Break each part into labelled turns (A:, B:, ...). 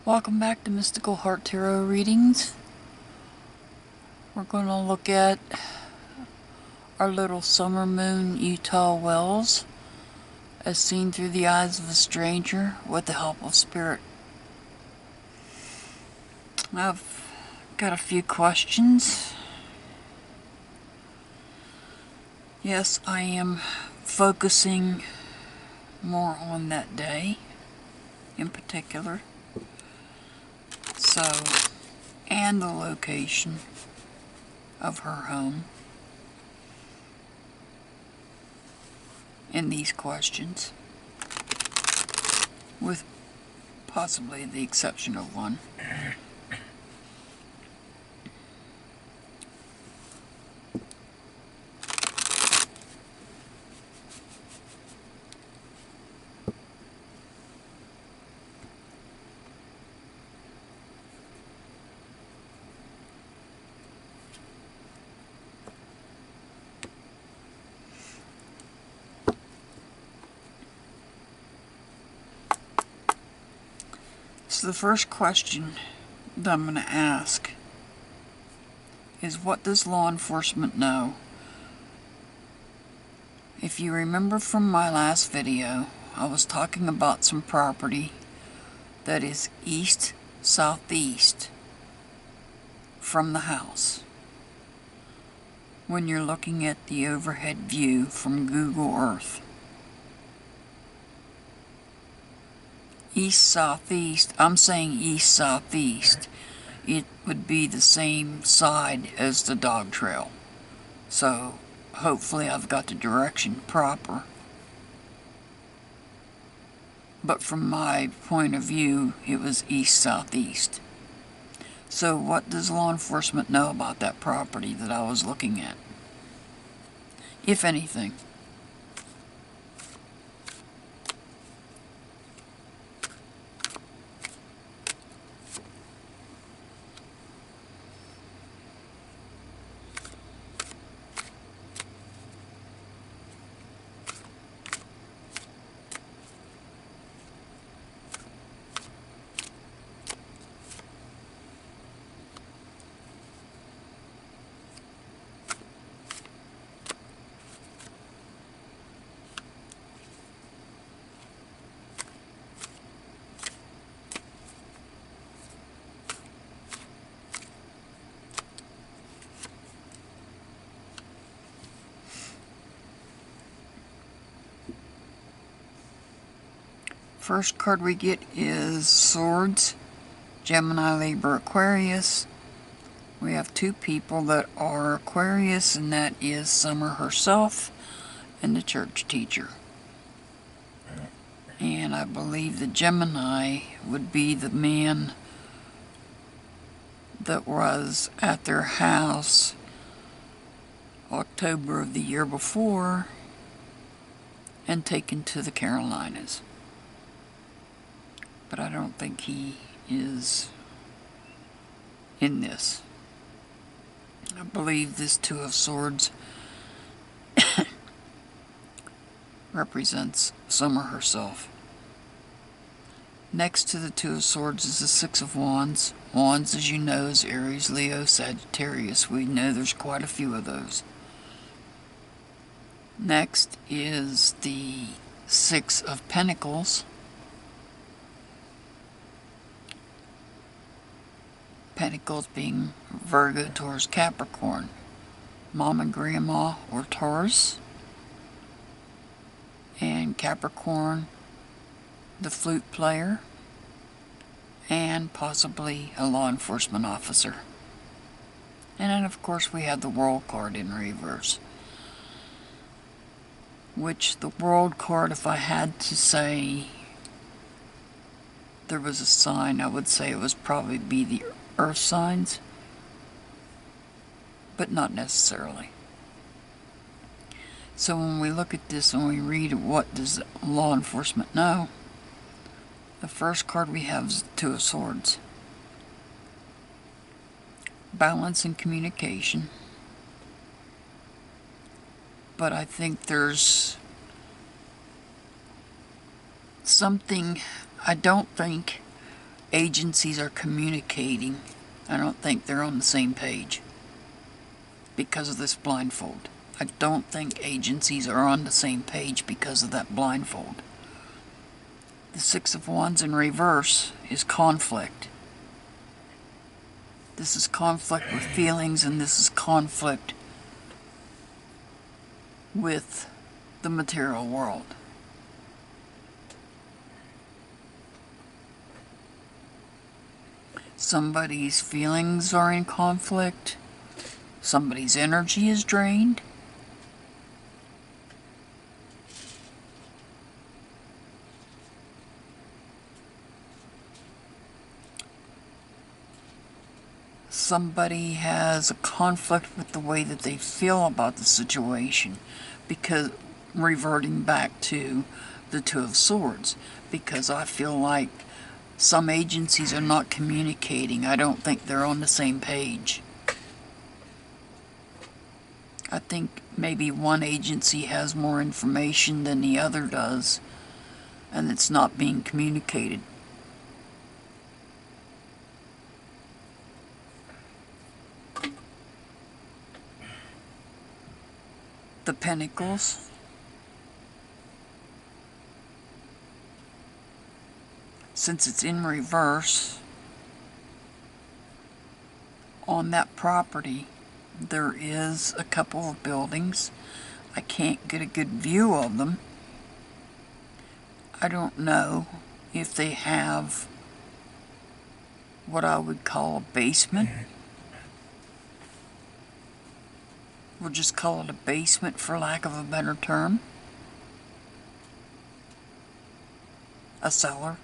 A: Welcome back to Mystical Heart Tarot readings. We're going to look at our little summer moon Utah Wells as seen through the eyes of a stranger with the help of spirit. I've got a few questions. Yes, I am focusing more on that day in particular. So, and the location of her home in these questions, with possibly the exception of one. So the first question that I'm going to ask is, what does law enforcement know? If you remember from my last video, I was talking about some property that is east-southeast from the house when you're looking at the overhead view from Google Earth. East-southeast, I'm saying east-southeast. It would be the same side as the dog trail. So hopefully I've got the direction proper. But from my point of view, it was east-southeast. So what does law enforcement know about that property that I was looking at? If anything. First card we get is Swords, Gemini, Libra, Aquarius. We have two people that are Aquarius, and that is Summer herself and the church teacher. And I believe the Gemini would be the man that was at their house October of the year before and taken to the Carolinas. But I don't think he is in this. I believe this Two of Swords represents Summer herself. Next to the Two of Swords is the Six of Wands. Wands, as you know, is Aries, Leo, Sagittarius. We know there's quite a few of those. Next is the Six of Pentacles. Pentacles being Virgo, Taurus, Capricorn. Mom and Grandma or Taurus. And Capricorn, the flute player. And possibly a law enforcement officer. And then of course we have the World card in reverse. Which the World card, if I had to say there was a sign, I would say it was probably be the Earth signs, but not necessarily. So when we look at this and we read what does law enforcement know, the first card we have is the Two of Swords. Balance and communication. But I think there's something, I don't think agencies are communicating. I don't think they're on the same page because of this blindfold. I don't think agencies are on the same page because of that blindfold. The Six of Wands in reverse is conflict. This is conflict with feelings, and this is conflict with the material world. Somebody's feelings are in conflict. Somebody's energy is drained. Somebody has a conflict with the way that they feel about the situation, because reverting back to the Two of Swords, because I feel like some agencies are not communicating. I don't think they're on the same page. I think maybe one agency has more information than the other does, and it's not being communicated. The Pentacles. Since it's in reverse, on that property, there is a couple of buildings. I can't get a good view of them. I don't know if they have what I would call a basement. We'll just call it a basement for lack of a better term. A cellar.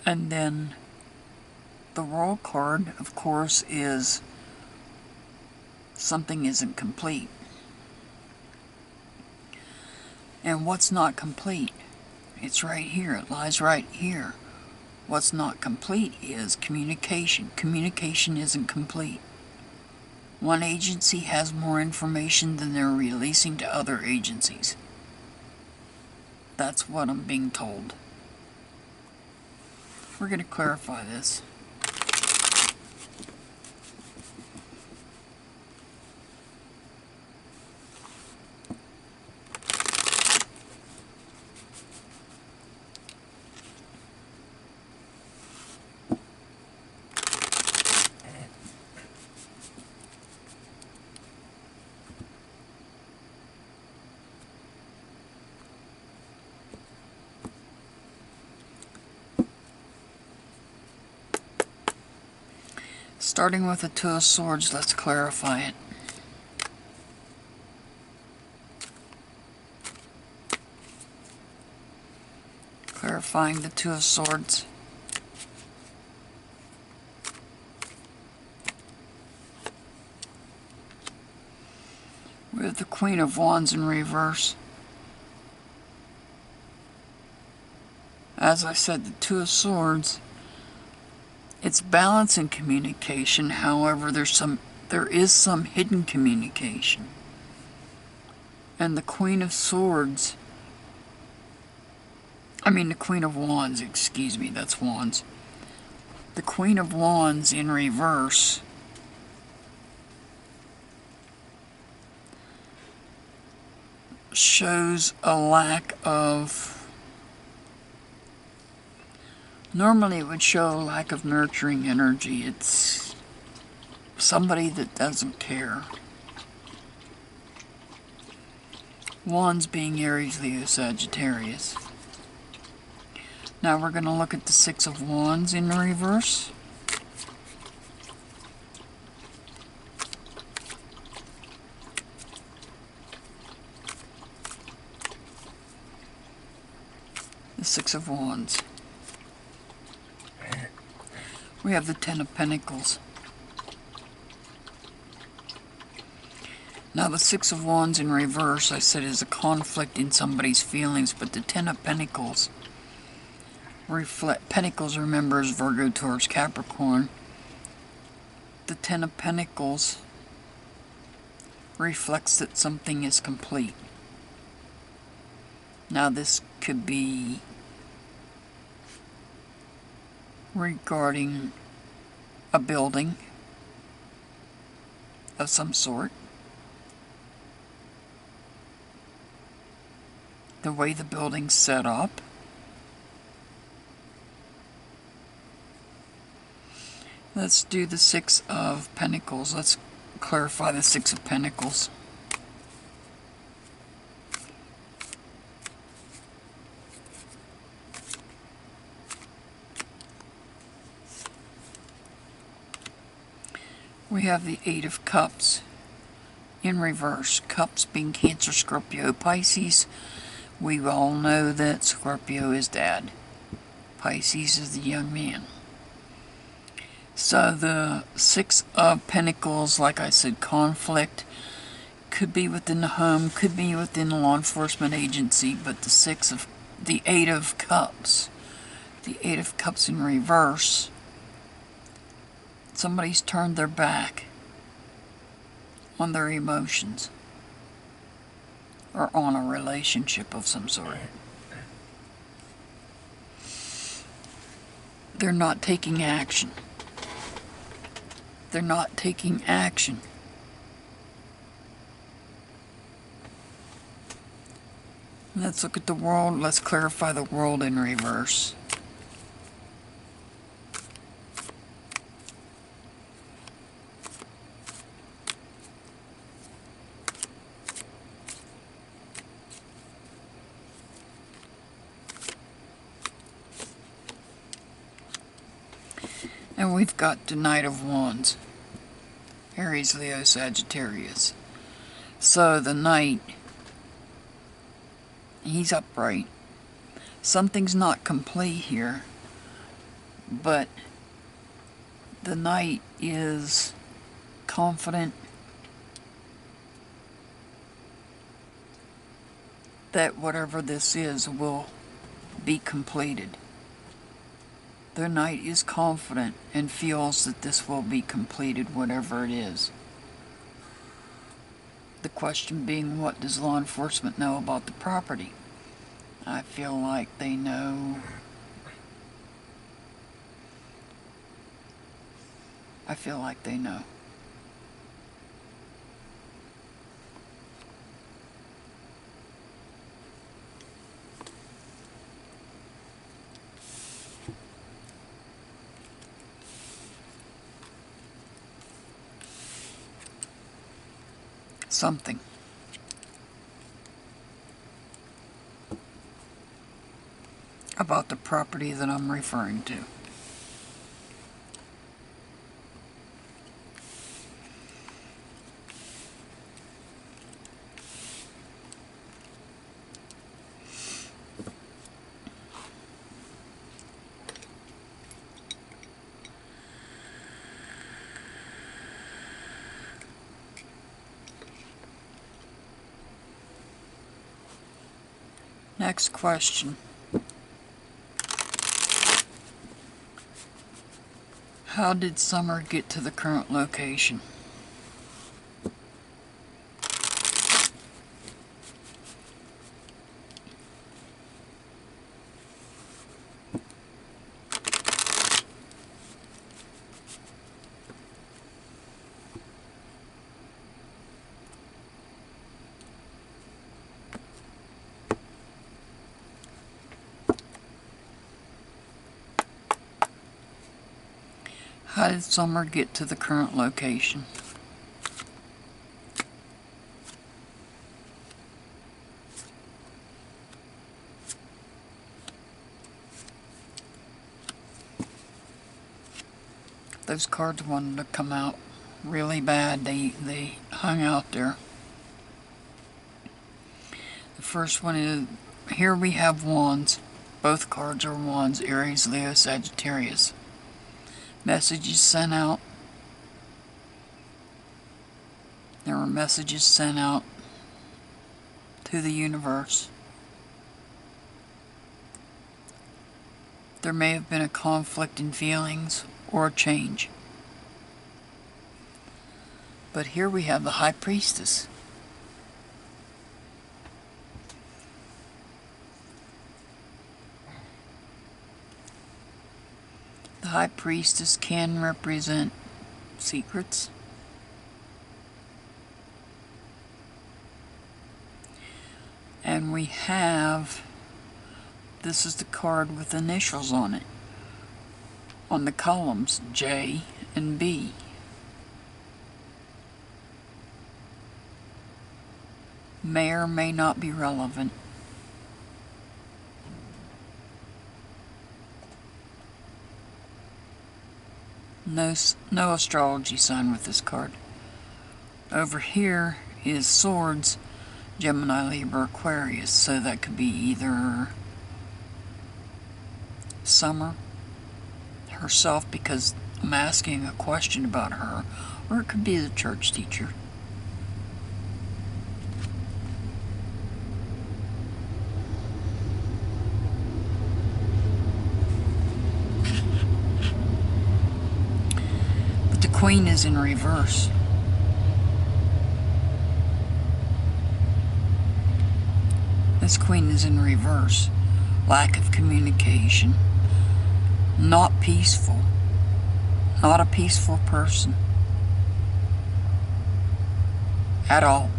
A: And then the Royal card, of course, is something isn't complete. And what's not complete? It's right here. It lies right here. What's not complete is communication. Communication isn't complete. One agency has more information than they're releasing to other agencies. That's what I'm being told. We're going to clarify this. Starting with the Two of Swords, let's clarify it. Clarifying the Two of Swords. We have the Queen of Wands in reverse. As I said, the Two of Swords, it's balance and communication. However, there is some hidden communication. And the Queen of Swords, the Queen of Wands, excuse me, that's Wands. The Queen of Wands in reverse shows a lack of... Normally it would show a lack of nurturing energy. It's somebody that doesn't care. Wands being Aries, Leo, Sagittarius. Now we're going to look at the Six of Wands in reverse. The Six of Wands. We have the Ten of Pentacles. Now the Six of Wands in reverse, I said, is a conflict in somebody's feelings, but the Ten of Pentacles reflect... Pentacles, remember, is Virgo, Taurus, Capricorn. The Ten of Pentacles reflects that something is complete. Now this could be regarding a building of some sort. The way the building's set up. Let's do the Six of Pentacles. Let's clarify the Six of Pentacles. We have the Eight of Cups in reverse. Cups being Cancer, Scorpio, Pisces. We all know that Scorpio is dad. Pisces is the young man. So the Six of Pentacles, like I said, conflict. Could be within the home, could be within the law enforcement agency, but the Eight of Cups. The Eight of Cups in reverse. Somebody's turned their back on their emotions or on a relationship of some sort. They're not taking action. They're not taking action. Let's look at the world. Let's clarify the world in reverse. And we've got the Knight of Wands. Aries, Leo, Sagittarius. So the Knight, he's upright. Something's not complete here, but the Knight is confident that whatever this is will be completed. The Knight is confident and feels that this will be completed, whatever it is. The question being, what does law enforcement know about the property? I feel like they know. I feel like they know. Something. About the property that I'm referring to. Next question. How did Summer get to the current location? How did Summer get to the current location? Those cards wanted to come out really bad. They hung out there. The first one is, here we have Wands. Both cards are Wands, Aries, Leo, Sagittarius. Messages sent out. There were messages sent out to the universe. There may have been a conflict in feelings or a change. But here we have the High Priestess. The The High Priestess can represent secrets. And we have, this is the card with initials on it. On the columns, J and B. May or may not be relevant. No astrology sign with this card. Over here is Swords, Gemini, Libra, Aquarius, so that could be either Summer herself, because I'm asking a question about her, or it could be the church teacher. But the Queen is in reverse. This Queen is in reverse. Lack of communication. Not peaceful. Not a peaceful person. At all.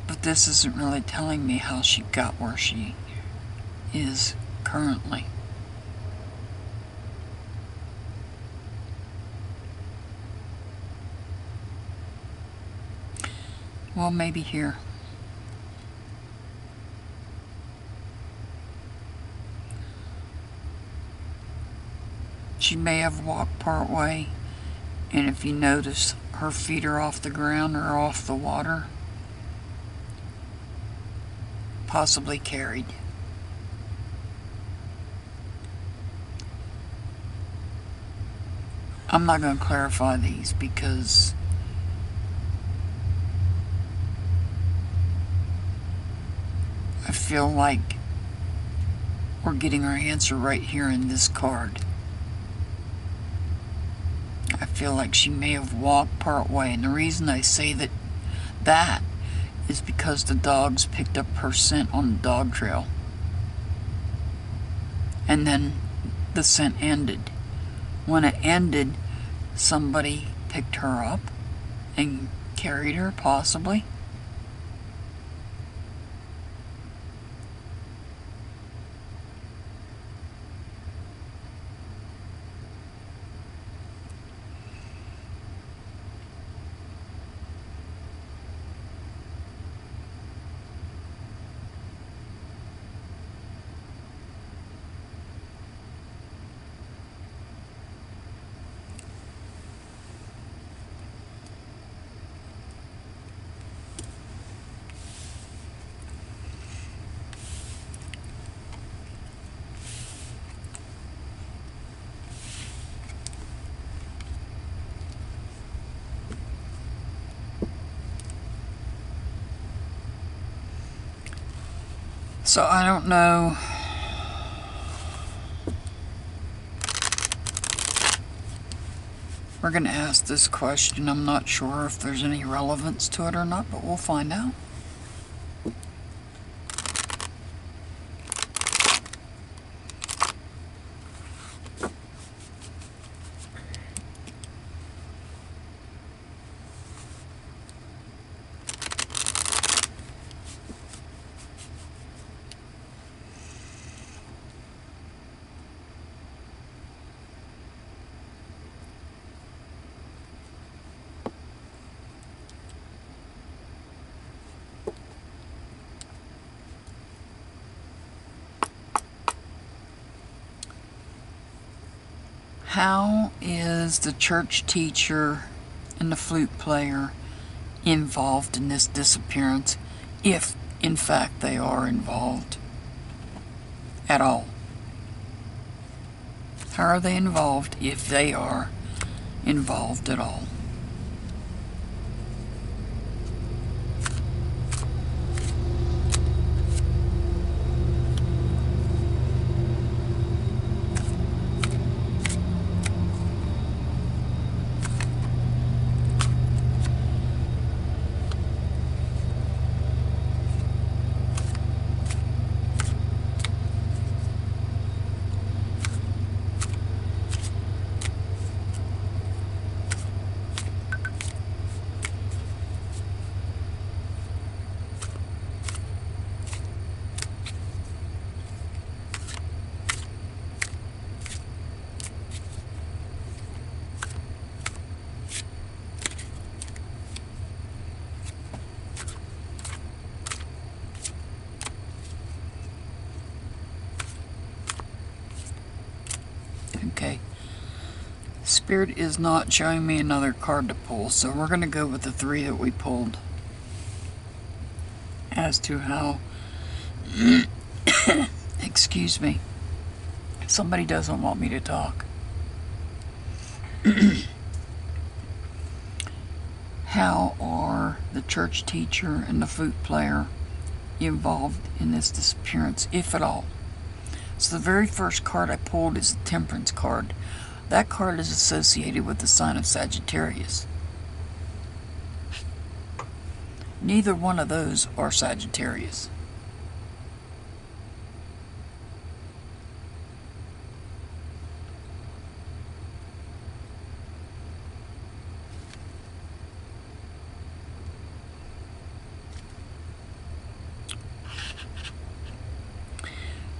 A: But this isn't really telling me how she got where she is currently. Well, maybe here. She may have walked part way, and if you notice, her feet are off the ground or off the water. Possibly carried. I'm not going to clarify these because I feel like we're getting our answer right here in this card. I feel like she may have walked part way, and the reason I say that is because the dogs picked up her scent on the dog trail. And then the scent ended. When it ended, somebody picked her up and carried her, possibly. So I don't know. We're going to ask this question. I'm not sure if there's any relevance to it or not, but we'll find out. How is the church teacher and the flute player involved in this disappearance, if in fact they are involved at all? How are they involved if they are involved at all? Okay. Spirit is not showing me another card to pull, so we're going to go with the 3 that we pulled as to how, excuse me, somebody doesn't want me to talk. How are the church teacher and the flute player involved in this disappearance, if at all? So the very first card I pulled is the Temperance card. That card is associated with the sign of Sagittarius. Neither one of those are Sagittarius.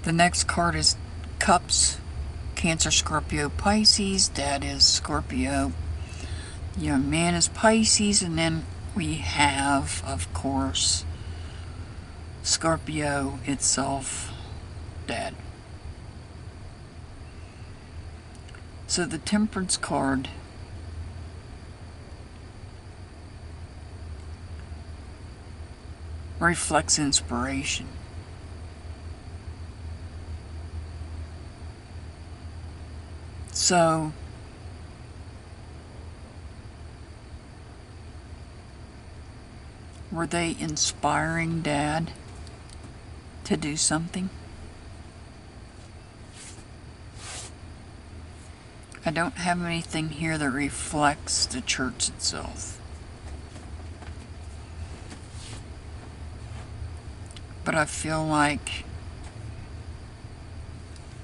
A: The next card is Cups. Cancer, Scorpio, Pisces. Dad is Scorpio. Young man is Pisces. And then we have, of course, Scorpio itself, Dad. So the Temperance card reflects inspiration. So, were they inspiring Dad to do something? I don't have anything here that reflects the church itself. But I feel like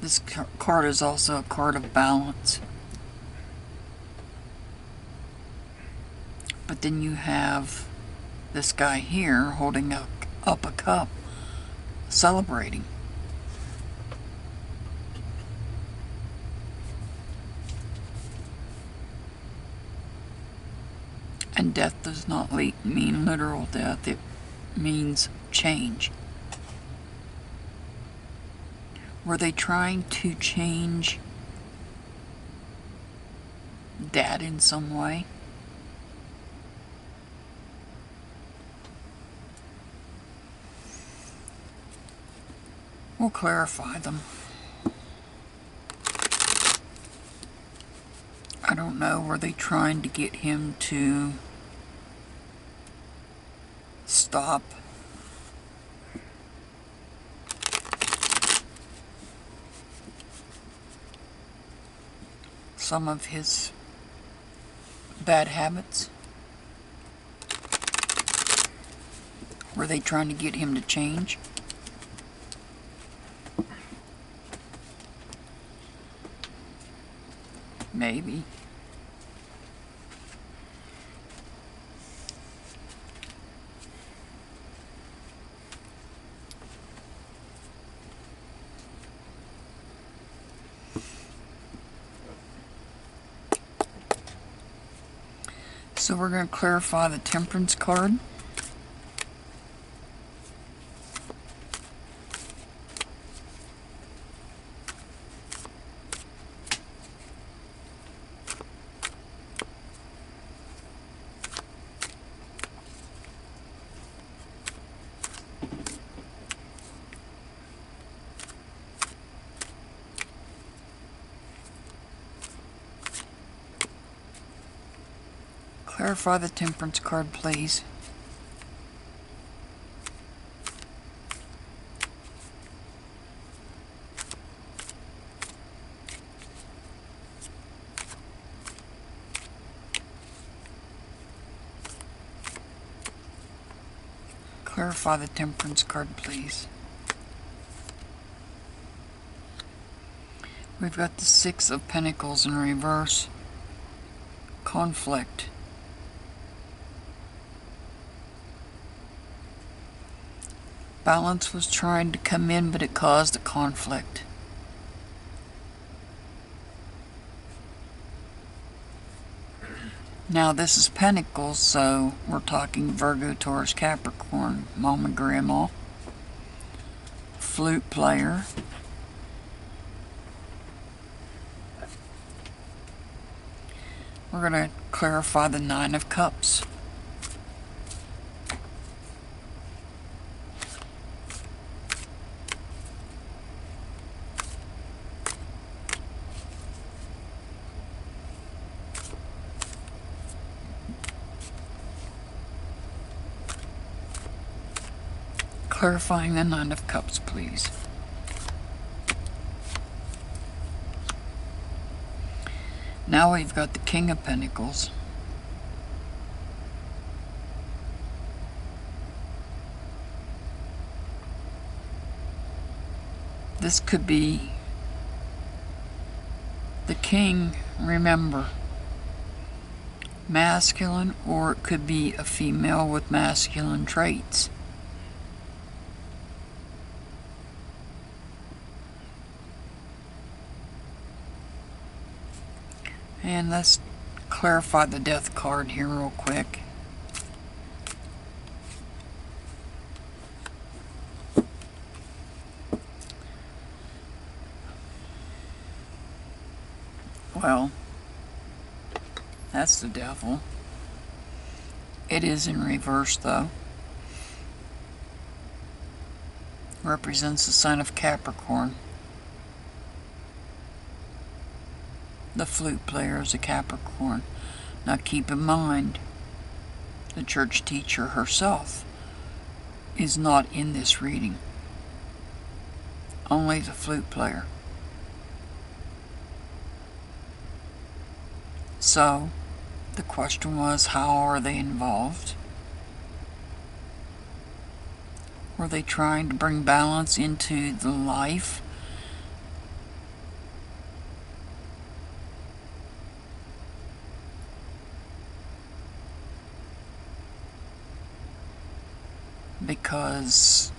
A: this card is also a card of balance. But then you have this guy here holding up a cup, celebrating. And death does not mean literal death, it means change. Were they trying to change Dad in some way? We'll clarify them. I don't know, were they trying to get him to stop some of his bad habits? Were they trying to get him to change? Maybe. So we're going to clarify the Temperance card. Clarify the Temperance card, please. Clarify the Temperance card, please. We've got the Six of Pentacles in reverse. Conflict. Balance was trying to come in, but it caused a conflict. Now this is Pentacles, so we're talking Virgo, Taurus, Capricorn, Mom and Grandma, flute player, We're going to clarify the Nine of Cups. Clarifying the Nine of Cups, please. Now we've got the King of Pentacles. This could be the king, remember, masculine, or it could be a female with masculine traits. And let's clarify the Death card here real quick. Well, that's the Devil. It is in reverse, though. Represents the sign of Capricorn. The flute player is a Capricorn. Now keep in mind, the church teacher herself is not in this reading. Only the flute player. So, the question was, how are they involved? Were they trying to bring balance into the life? Because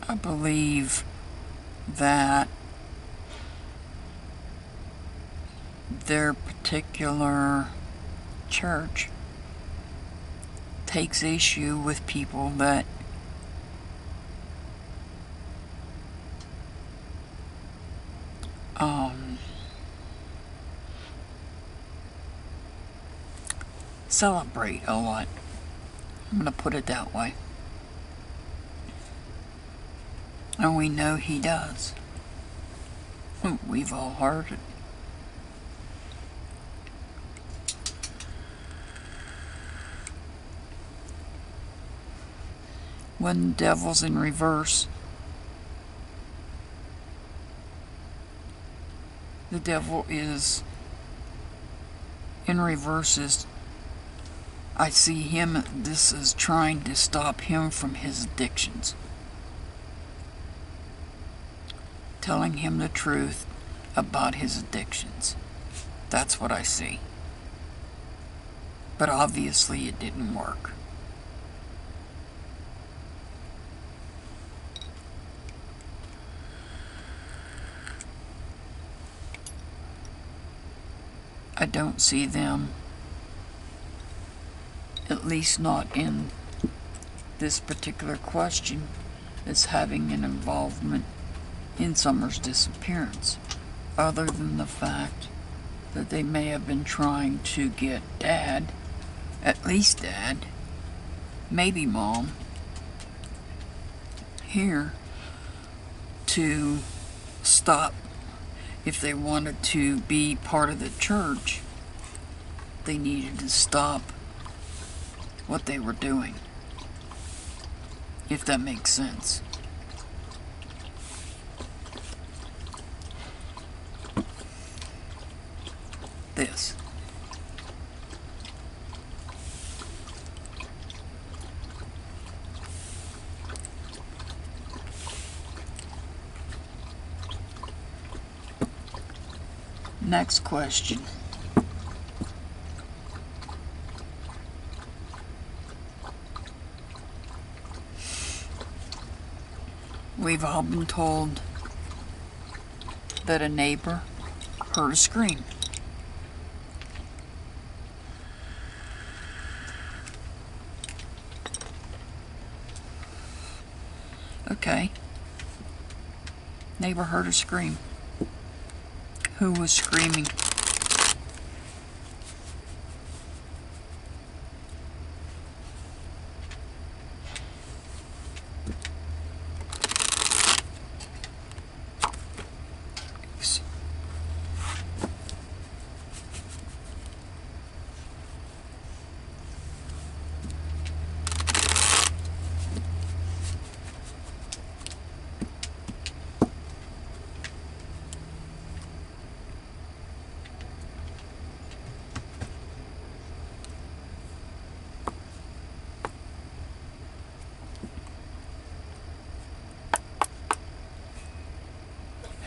A: I believe that their particular church takes issue with people that celebrate a lot. I'm going to put it that way. And we know he does. We've all heard it. When the Devil's in reverse, the Devil is in reverse. I see him, this is trying to stop him from his addictions. Telling him the truth about his addictions. That's what I see. But obviously it didn't work. I don't see them, at least not in this particular question, as having an involvement in Summer's disappearance, other than the fact that they may have been trying to get Dad, at least Dad, maybe Mom, here to stop. If they wanted to be part of the church, they needed to stop what they were doing, if that makes sense. This. Next question. We've all been told that a neighbor heard a scream. Okay. Neighbor heard a scream. Who was screaming?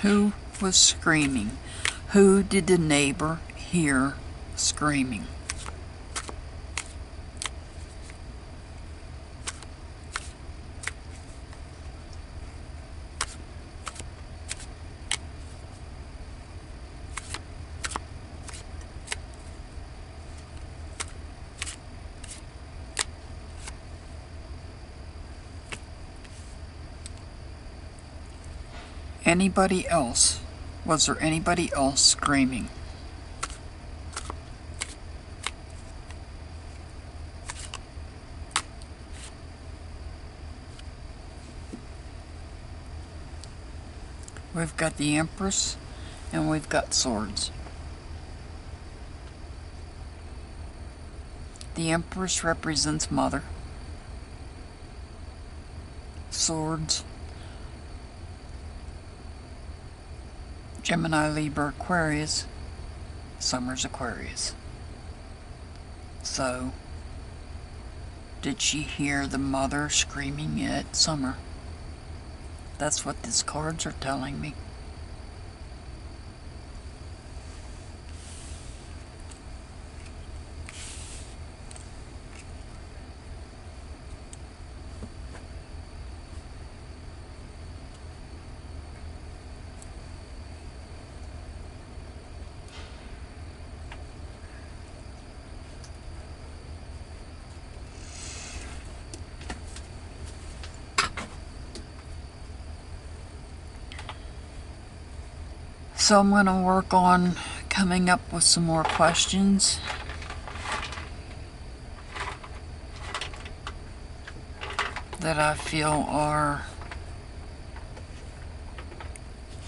A: Who was screaming? Who did the neighbor hear screaming? Anybody else? Was there anybody else screaming? We've got the Empress and we've got swords. The Empress represents Mother. Swords, Gemini, Libra, Aquarius, Summer's Aquarius. So, did she hear the mother screaming at Summer? That's what these cards are telling me. So I'm going to work on coming up with some more questions. That I feel are...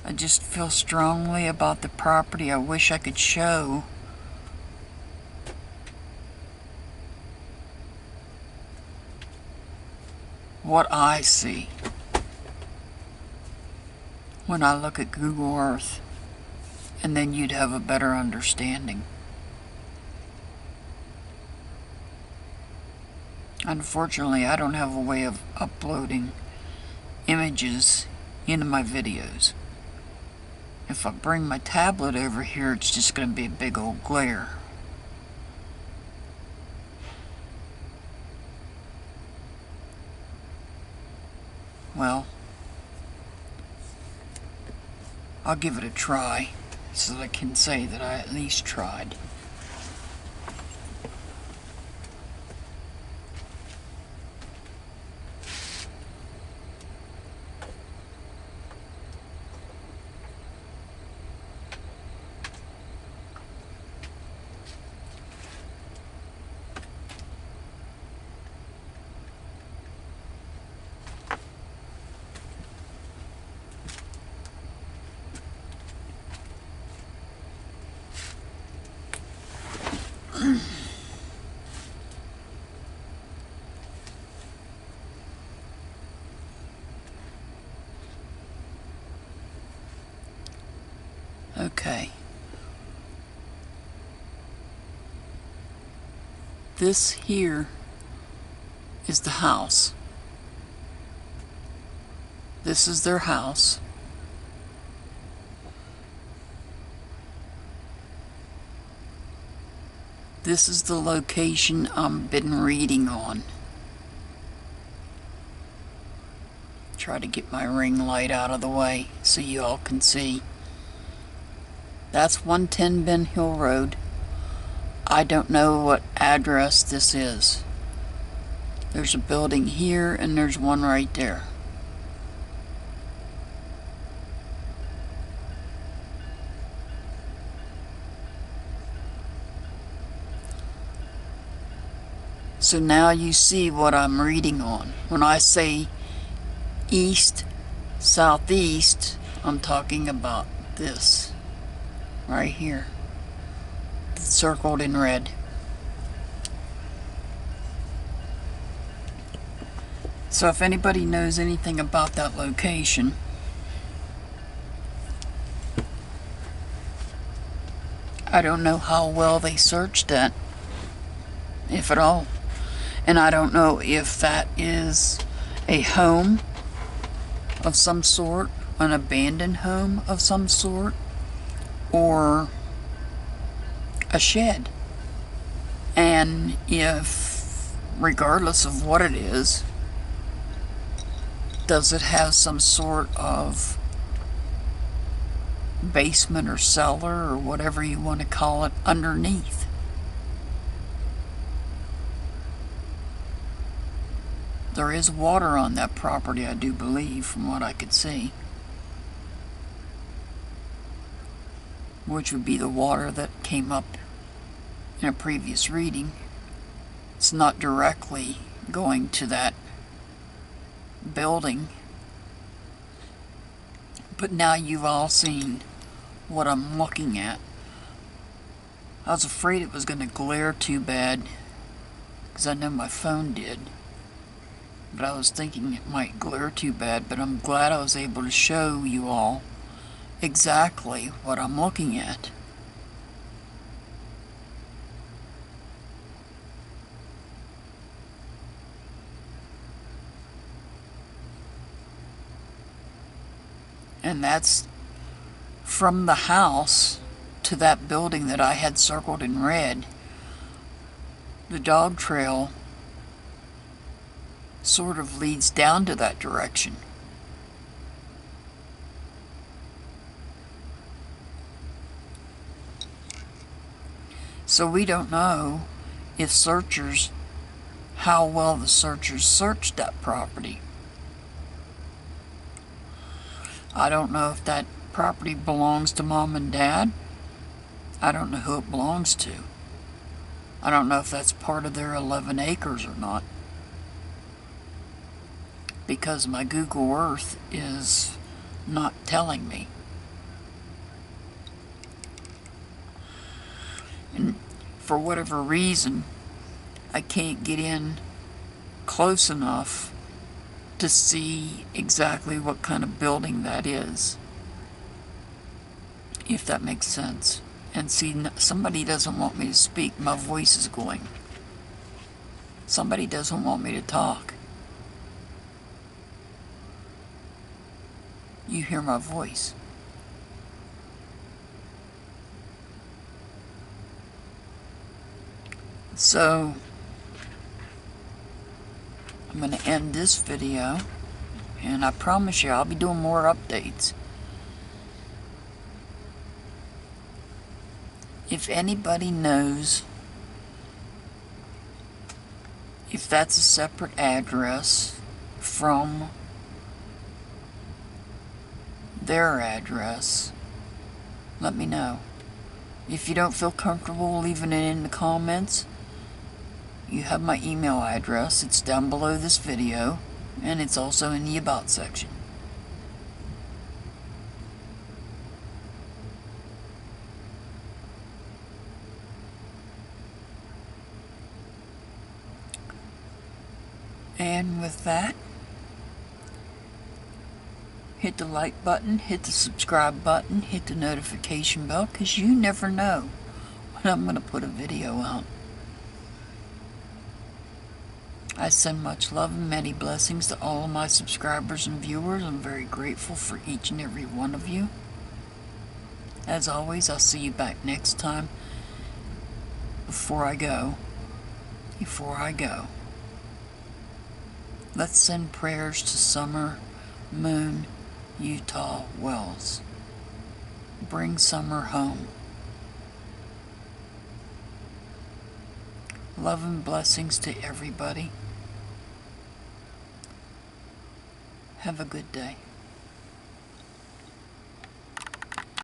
A: I just feel strongly about the property. I wish I could show what I see when I look at Google Earth. And then you'd have a better understanding. Unfortunately, I don't have a way of uploading images into my videos. If I bring my tablet over here, it's just going to be a big old glare. Well, I'll give it a try, so that I can say that I at least tried. Okay. This here is the house. This is their house. This is the location I've been reading on. Try to get my ring light out of the way so you all can see. That's 110 Ben Hill Road. I don't know what address this is. There's a building here and there's one right there. So now you see what I'm reading on. When I say east, southeast, I'm talking about this. Right here. It's circled in red. So if anybody knows anything about that location, I don't know how well they searched that, if at all. And I don't know if that is a home of some sort, an abandoned home of some sort or a shed. And if, regardless of what it is, does it have some sort of basement or cellar or whatever you want to call it underneath? There is water on that property, I do believe, from what I could see. Which would be the water that came up in a previous reading. It's not directly going to that building. But now you've all seen what I'm looking at. I was afraid it was going to glare too bad, because I know my phone did. But I was thinking it might glare too bad, but I'm glad I was able to show you all exactly what I'm looking at. And that's from the house to that building that I had circled in red. The dog trail sort of leads down to that direction. So we don't know if searchers, how well the searchers searched that property. I don't know if that property belongs to Mom and Dad. I don't know who it belongs to. I don't know if that's part of their 11 acres or not, because my Google Earth is not telling me. And for whatever reason, I can't get in close enough to see exactly what kind of building that is, if that makes sense. And see, somebody doesn't want me to speak. My voice is going. Somebody doesn't want me to talk. You hear my voice. So, I'm going to end this video, and I promise you I'll be doing more updates. If anybody knows if that's a separate address from their address, let me know. If you don't feel comfortable leaving it in the comments, you have my email address. It's down below this video, and it's also in the About section. And with that, hit the like button, hit the subscribe button, hit the notification bell, because you never know when I'm going to put a video out. I send much love and many blessings to all of my subscribers and viewers. I'm very grateful for each and every one of you. As always, I'll see you back next time. Before I go, let's send prayers to Summer, Moon, Utah, Wells. Bring summer home. Love and blessings to everybody. Have a good day.